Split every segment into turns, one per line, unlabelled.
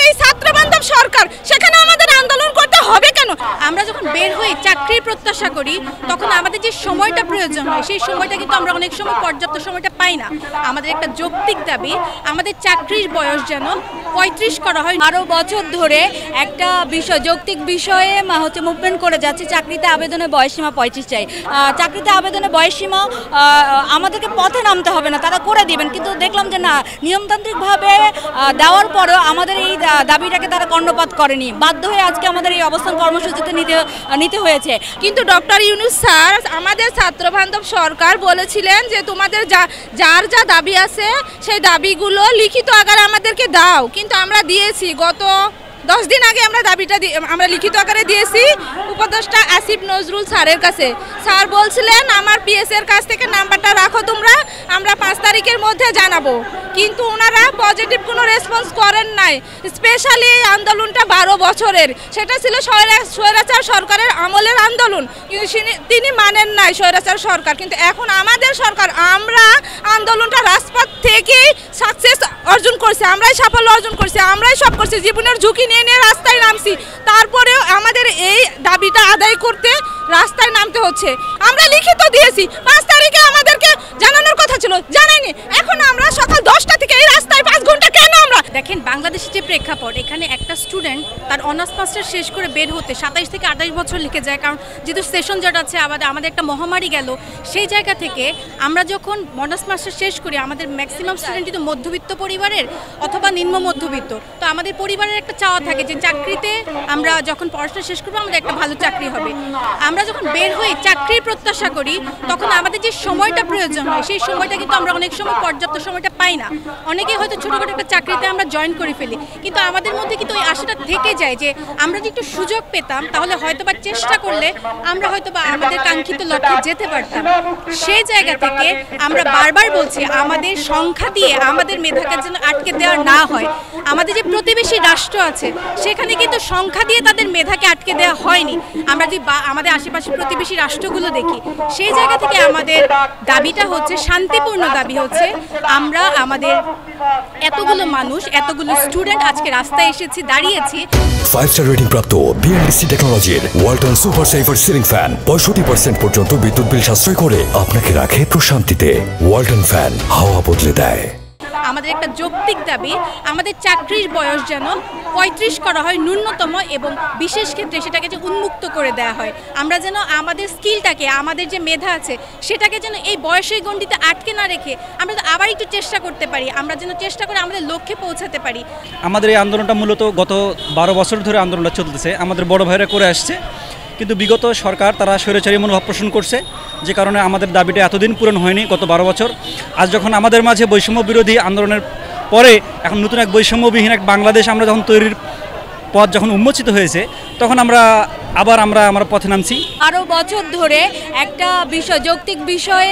এই ছাত্র বান্ধব সরকার, সেখানে আমাদের আন্দোলন করতে হবে কেন?
আমরা যখন বের হই চাকরির প্রত্যাশা করি, তখন আমাদের যে সময়টা প্রয়োজন হয় সেই সময়টা কিন্তু আমরা অনেক সময় পর্যাপ্ত সময়টা পাই না। আমাদের একটা যৌক্তিক দাবি, আমাদের চাকরির বয়স যেন 35 করা হয়।
12 বছর ধরে একটা বিষয় যৌক্তিক বিষয়ে মুভমেন্ট করে যাচ্ছে। চাকরিতে আবেদনের বয়সসীমা 35 চাই। চাকরিতে আবেদনের বয়সসীমা আমাদেরকে পথে নামতে হবে না, তারা করে দিবেন, কিন্তু দেখলাম যে না, নিয়মতান্ত্রিকভাবে দেওয়ার পরেও আমাদের এই দাবিটাকে তারা কর্ণপাত করেনি। বাধ্য হয়ে আজকে আমাদের এই অবস্থান কর্মসূচিতে নিতে হয়েছে।
কিন্তু ডক্টর ইউনূস স্যার আমাদের ছাত্র বান্ধব সরকার বলেছিলেন যে তোমাদের যার যা দাবি আছে সেই দাবিগুলো লিখিত আকারে আমাদেরকে দাও, কিন্তু আমরা দিয়েছি। গত 10 দিন আগে আমরা লিখিত আকারে দিয়েছি উপদেষ্টা আসিফ নজরুল স্যারের কাছে। স্যার বলছিলেন আমার পিএস এর কাছ থেকে নাম্বারটা রাখো তোমরা, আমরা 5 তারিখের মধ্যে জানাবো, কিন্তু ওনারা পজিটিভ কোনো রেসপন্স করেন নাই। স্পেশালি এই আন্দোলনটা 12 বছরের, সেটা ছিল স্বৈরাচার সরকারের আমলের আন্দোলন, কিন্তু তিনি মানেন নাই স্বৈরাচার সরকার। কিন্তু এখন আমাদের সরকার, আমরা আন্দোলনটা রাজপথ থেকেই সাকসেস অর্জন করছি, আমরাই সাফল্য অর্জন করছি, আমরাই সব করছি, জীবনের ঝুঁকি নিয়ে রাস্তায় নামছি। তারপরেও আমাদের এই দাবিটা আদায় করতে রাস্তায় নামতে হচ্ছে। আমরা লিখিত দিয়েছি, 5 তারিখে আমাদেরকে জানানোর কথা ছিল, জানাইনি। এখন আমরা সকাল 10টা থেকে এই রাস্তায় 5 ঘন্টা কেন? আমরা
দেখেন বাংলাদেশের যে প্রেক্ষাপট, এখানে একটা স্টুডেন্ট তার অনার্স মাস্টার শেষ করে বের হতে 27 থেকে 28 বছর লিখে যায়, কারণ যেহেতু সেশন জট আছে, আমাদের একটা মহামারী গেল। সেই জায়গা থেকে আমরা যখন অনার্স মাস্টার শেষ করি, আমাদের ম্যাক্সিমাম স্টুডেন্ট কিন্তু মধ্যবিত্ত পরিবারের অথবা নিম্ন মধ্যবিত্ত। তো আমাদের পরিবারের একটা চাওয়া থাকে যে চাকরিতে আমরা যখন পড়াশোনা শেষ করবো আমাদের একটা ভালো চাকরি হবে। আমরা যখন বের হই চাকরির প্রত্যাশা করি, তখন আমাদের যে সময়টা প্রয়োজন হয় সেই সময়টা কিন্তু আমরা অনেক সময় পর্যাপ্ত সময়টা পাই না। অনেকেই হয়তো ছোটোখাটো একটা চাকরিতে আমরা জয়েন করে ফেলি, কিন্তু আমাদের মধ্যে কিন্তু ওই আশাটা থেকে যায় যে আমরা যদি একটু সুযোগ পেতাম তাহলে হয়তোবা চেষ্টা করলে আমরা হয়তোবা আমাদের কাঙ্ক্ষিত লক্ষ্যে যেতে পারতাম। সেই জায়গা থেকে আমরা বারবার বলছি আমাদের সংখ্যা দিয়ে আমাদের মেধাকে যেন আটকে দেওয়া না হয়। আমাদের যে প্রতিবেশী রাষ্ট্র আছে সেখানে কিন্তু সংখ্যা দিয়ে তাদের মেধাকে আটকে দেওয়া হয়নি। আমরা যদি আমাদের আশেপাশে প্রতিবেশী রাষ্ট্রগুলো দেখি, সেই জায়গা থেকে আমাদের দাবিটা হচ্ছে শান্তিপূর্ণ দাবি হচ্ছে, আমরা আমাদের এতগুলো মানুষ, এতগুলো স্টুডেন্ট আজকে রাস্তায় এসেছি, দাঁড়িয়েছি।
5 স্টার রেটিং প্রাপ্ত বিএলডিসি টেকনোলজির Walton super saver ceiling fan 65% পর্যন্ত বিদ্যুৎ বিল সাশ্রয় করে আপনাকে রাখে প্রশান্তিতে। ওয়ালটন ফ্যান হাওয়া বদলে দেয়।
আমাদের একটা যৌক্তিক দাবি, আমাদের চাকরির বয়স যেন 35 করা হয় ন্যূনতম, এবং বিশেষ ক্ষেত্রে সেটাকে যে উন্মুক্ত করে দেওয়া হয়। আমরা যেন আমাদের স্কিলটাকে, আমাদের যে মেধা আছে সেটাকে যেন এই বয়সের গণ্ডিতে আটকে না রেখে আমরা আবার একটু চেষ্টা করতে পারি, আমরা যেন চেষ্টা করে আমাদের লক্ষ্যে পৌঁছাতে পারি।
আমাদের এই আন্দোলনটা মূলত গত 12 বছর ধরে আন্দোলনটা চলতেছে, আমাদের বড় ভাইরা করে আসছে, কিন্তু বিগত সরকার তারা স্বৈরাচারী মনোভাব পোষণ করছে, যে কারণে আমাদের দাবিটা এতদিন পূরণ হয়নি গত 12 বছর। আজ যখন আমাদের মাঝে বৈষম্য বিরোধী আন্দোলনের পরে এখন নতুন এক বৈষম্যবিহীন এক বাংলাদেশ আমরা যখন তৈরির পথ যখন উন্মোচিত হয়েছে, তখন আমরা পথে নামছি।
12 বছর ধরে একটা বিষয় যৌক্তিক বিষয়ে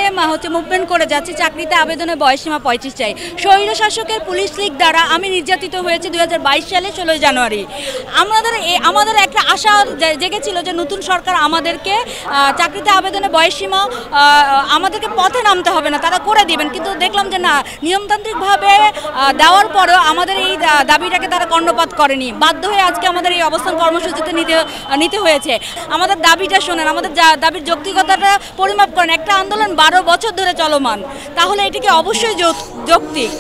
মুভমেন্ট করে যাচ্ছে। চাকরিতে আবেদনের বয়সসীমা 35 চাই। স্বৈরশাসকের পুলিশ লীগ দ্বারা আমি নির্যাতিত হয়েছি 2022 সালে 16 জানুয়ারি। আমাদের একটা আশা জেগেছিল যে নতুন সরকার আমাদেরকে চাকরিতে আবেদনের বয়সসীমা আমাদেরকে পথে নামতে হবে না, তারা করে দিবেন, কিন্তু দেখলাম যে না, নিয়মতান্ত্রিকভাবে দেওয়ার পরেও আমাদের এই দাবিটাকে তারা কর্ণপাত করেনি। বাধ্য হয়ে আজকে আমাদের এই অবস্থান কর্মসূচিতে নিতে হয়েছে। আমাদের দাবিটা শোনেন, আমাদের দাবির যৌক্তিকতাটা পরিমাপ করেন। একটা আন্দোলন 12 বছর ধরে চলমান, তাহলে এটিকে অবশ্যই যৌক্তিক।